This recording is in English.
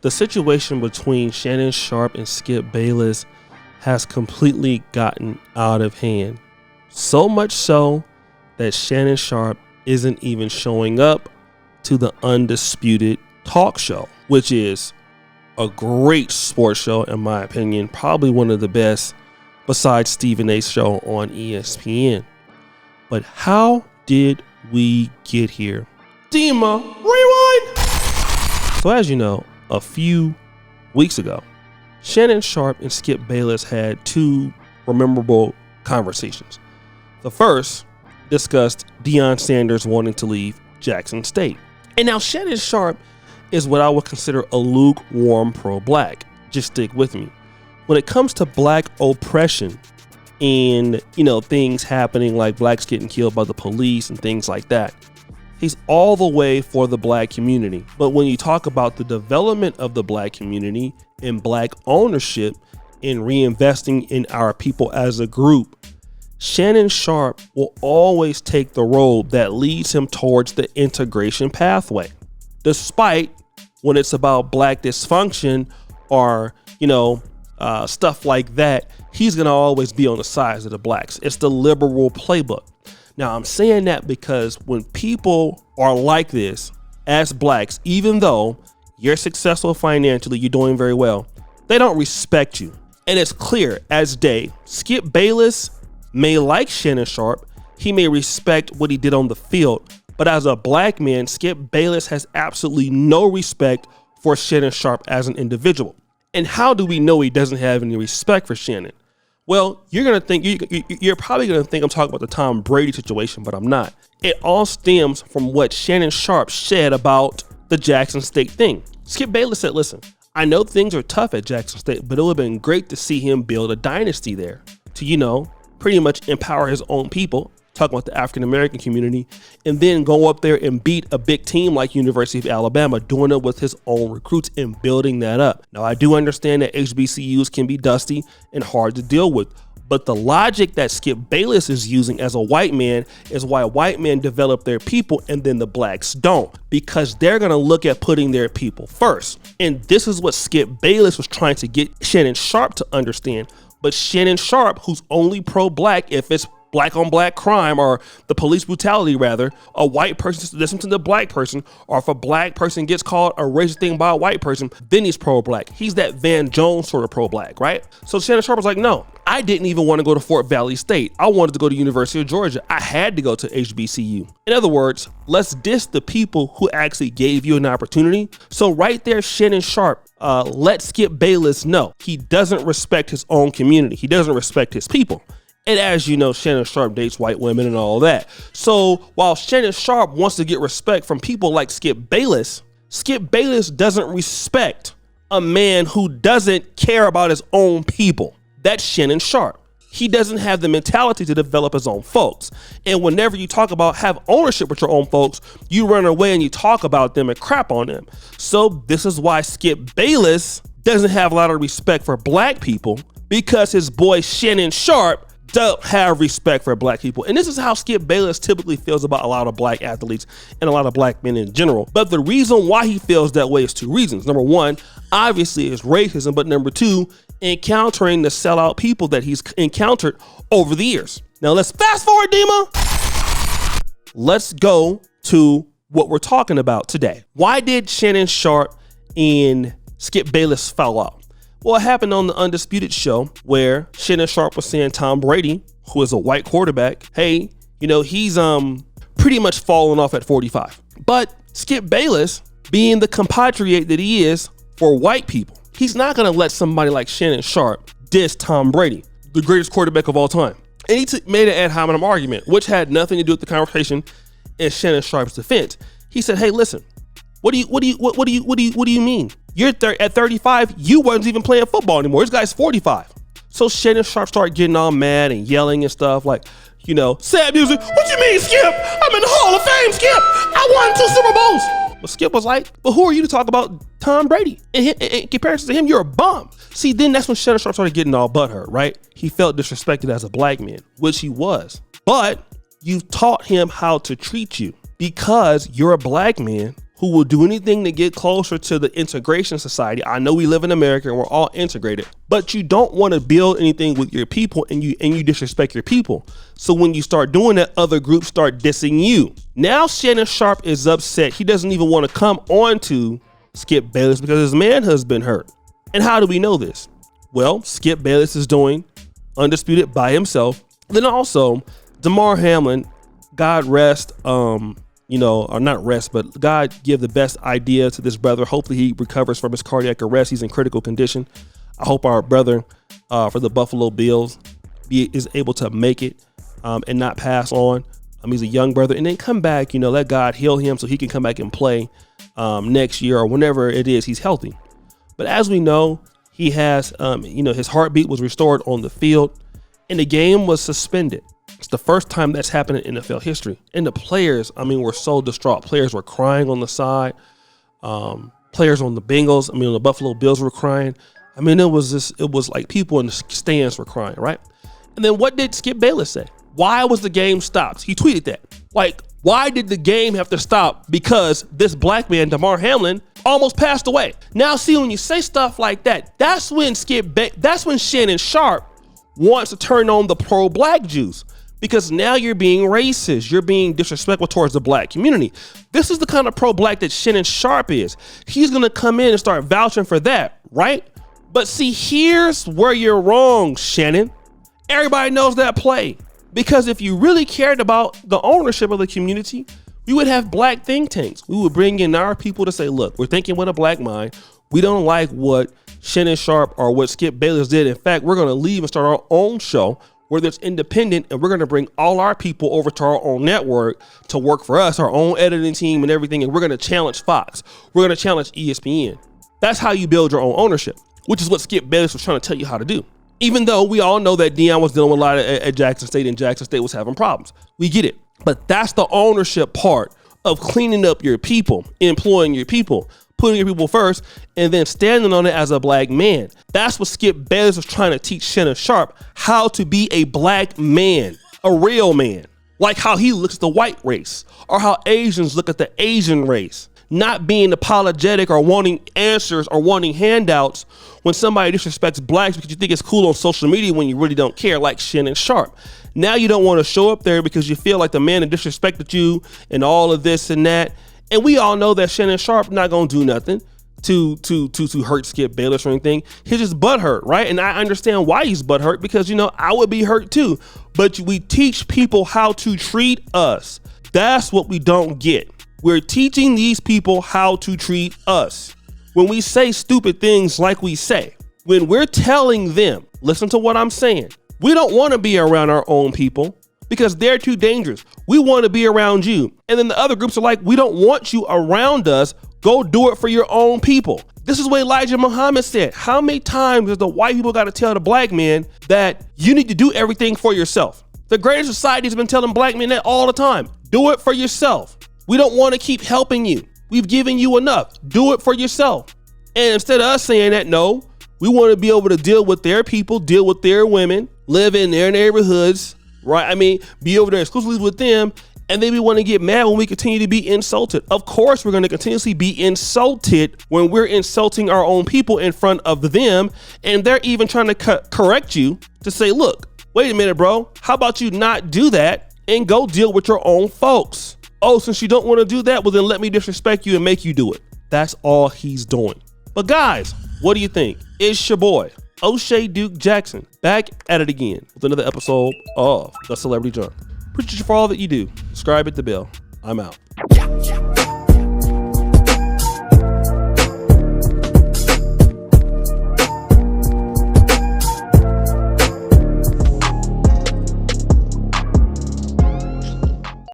The situation between Shannon Sharpe and Skip Bayless has completely gotten out of hand. So much so that Shannon Sharpe isn't even showing up to the Undisputed talk show, which is a great sports show in my opinion, probably one of the best besides Stephen A's show on ESPN. But how did we get here? Dima, rewind! So as you know, a few weeks ago, Shannon Sharpe and Skip Bayless had two memorable conversations. The first discussed Deion Sanders wanting to leave Jackson State. And now Shannon Sharpe is what I would consider a lukewarm pro-black. Just stick with me. When it comes to black oppression and, things happening like blacks getting killed by the police and things like that, he's all the way for the black community. But when you talk about the development of the black community and black ownership and reinvesting in our people as a group, Shannon Sharpe will always take the road that leads him towards the integration pathway. Despite when it's about black dysfunction or, stuff like that, he's going to always be on the sides of the blacks. It's the liberal playbook. Now, I'm saying that because when people are like this as blacks, even though you're successful financially, you're doing very well, they don't respect you. And it's clear as day. Skip Bayless may like Shannon Sharpe. He may respect what he did on the field. But as a black man, Skip Bayless has absolutely no respect for Shannon Sharpe as an individual. And how do we know he doesn't have any respect for Shannon? Well, you're probably going to think I'm talking about the Tom Brady situation, but I'm not. It all stems from what Shannon Sharpe said about the Jackson State thing. Skip Bayless said, listen, I know things are tough at Jackson State, but it would have been great to see him build a dynasty there to, pretty much empower his own people, talking about the African-American community, and then go up there and beat a big team like University of Alabama, doing it with his own recruits and building that up. Now, I do understand that HBCUs can be dusty and hard to deal with, but the logic that Skip Bayless is using as a white man is why white men develop their people and then the blacks don't, because they're going to look at putting their people first. And this is what Skip Bayless was trying to get Shannon Sharpe to understand. But Shannon Sharpe, who's only pro-black if it's black on black crime or the police brutality, rather, a white person does something to a black person, or if a black person gets called a racist thing by a white person, then he's pro-black. He's that Van Jones sort of pro-black, right? So Shannon Sharpe was like, no, I didn't even want to go to Fort Valley State. I wanted to go to University of Georgia. I had to go to HBCU. In other words, let's diss the people who actually gave you an opportunity. So right there, Shannon Sharpe let Skip Bayless know he doesn't respect his own community. He doesn't respect his people. And as you know, Shannon Sharpe dates white women and all that. So while Shannon Sharpe wants to get respect from people like Skip Bayless doesn't respect a man who doesn't care about his own people. That's Shannon Sharpe. He doesn't have the mentality to develop his own folks. And whenever you talk about have ownership with your own folks, you run away and you talk about them and crap on them. So this is why Skip Bayless doesn't have a lot of respect for black people, because his boy Shannon Sharpe don't have respect for black people. And this is how Skip Bayless typically feels about a lot of black athletes and a lot of black men in general. But the reason why he feels that way is two reasons. Number one, obviously is racism, but number two, encountering the sellout people that he's encountered over the years. Now let's fast forward, Dima. Let's go to what we're talking about today. Why did Shannon Sharpe and Skip Bayless fall out? Well, it happened on the Undisputed show where Shannon Sharpe was saying Tom Brady, who is a white quarterback, hey, he's pretty much fallen off at 45. But Skip Bayless, being the compatriot that he is for white people, he's not going to let somebody like Shannon Sharpe diss Tom Brady, the greatest quarterback of all time. And he made an ad hominem argument, which had nothing to do with the conversation in Shannon Sharpe's defense. He said, hey, listen, what do you mean? You're at 35, you wasn't even playing football anymore. This guy's 45. So Shannon Sharpe started getting all mad and yelling and stuff like, sad music. What you mean, Skip? I'm in the Hall of Fame, Skip. I won 2 Super Bowls. But Skip was like, but who are you to talk about Tom Brady? In comparison to him, you're a bum. See, then that's when Shannon Sharpe started getting all butthurt, right? He felt disrespected as a black man, which he was. But you've taught him how to treat you because you're a black man who will do anything to get closer to the integration society. I know we live in America and we're all integrated, but you don't want to build anything with your people and you disrespect your people. So when you start doing that, other groups start dissing you. Now Shannon Sharpe is upset. He doesn't even want to come on to Skip Bayless because his man has been hurt. And how do we know this? Well, Skip Bayless is doing Undisputed by himself. Then also Damar Hamlin, God rest, or not rest, but God give the best idea to this brother. Hopefully he recovers from his cardiac arrest. He's in critical condition. I hope our brother for the Buffalo Bills is able to make it and not pass on. He's a young brother, and then come back, let God heal him so he can come back and play next year or whenever it is he's healthy. But as we know, he has, his heartbeat was restored on the field and the game was suspended. It's the first time that's happened in NFL history. And the players, were so distraught. Players were crying on the side. Players on the Bengals, on the Buffalo Bills were crying. It was like people in the stands were crying, right? And then what did Skip Bayless say? Why was the game stopped? He tweeted that. Why did the game have to stop? Because this black man, Damar Hamlin, almost passed away. Now, see, when you say stuff like that, that's when Shannon Sharpe wants to turn on the pro-black Jews. Because now you're being racist. You're being disrespectful towards the black community. This is the kind of pro-black that Shannon Sharpe is. He's going to come in and start vouching for that, right? But see, here's where you're wrong, Shannon. Everybody knows that play. Because if you really cared about the ownership of the community, we would have black think tanks. We would bring in our people to say, look, we're thinking with a black mind. We don't like what Shannon Sharpe or what Skip Bayless did. In fact, we're going to leave and start our own show where it's independent, and we're going to bring all our people over to our own network to work for us, our own editing team and everything, and we're going to challenge Fox. We're going to challenge ESPN. That's how you build your own ownership, which is what Skip Bayless was trying to tell you how to do. Even though we all know that Deion was dealing with a lot at Jackson State, and Jackson State was having problems. We get it. But that's the ownership part of cleaning up your people, employing your people, putting your people first, and then standing on it as a black man. That's what Skip Bayless was trying to teach Shannon Sharpe, how to be a black man, a real man. Like how he looks at the white race, or how Asians look at the Asian race. Not being apologetic or wanting answers or wanting handouts when somebody disrespects blacks because you think it's cool on social media when you really don't care, like Shannon Sharpe. Now you don't want to show up there because you feel like the man that disrespected you and all of this and that. And we all know that Shannon Sharpe not going to do nothing to hurt Skip Bayless or anything. He's just butthurt, right? And I understand why he's butthurt because, I would be hurt too. But we teach people how to treat us. That's what we don't get. We're teaching these people how to treat us. When we say stupid things like we say, when we're telling them, listen to what I'm saying, we don't want to be around our own people because they're too dangerous. We want to be around you. And then the other groups are like, we don't want you around us. Go do it for your own people. This is what Elijah Muhammad said. How many times does the white people got to tell the black man that you need to do everything for yourself? The greater society has been telling black men that all the time. Do it for yourself. We don't want to keep helping you. We've given you enough. Do it for yourself. And instead of us saying that, no, we want to be able to deal with their people, deal with their women, live in their neighborhoods, right? Be over there exclusively with them. And then we want to get mad when we continue to be insulted. Of course, we're going to continuously be insulted when we're insulting our own people in front of them. And they're even trying to correct you to say, look, wait a minute, bro. How about you not do that and go deal with your own folks? Oh, since you don't want to do that, well, then let me disrespect you and make you do it. That's all he's doing. But guys, what do you think? It's your boy, O'Shea Duke Jackson, back at it again with another episode of The Celebrity Junk. Appreciate you for all that you do. Subscribe, hit the bell. I'm out.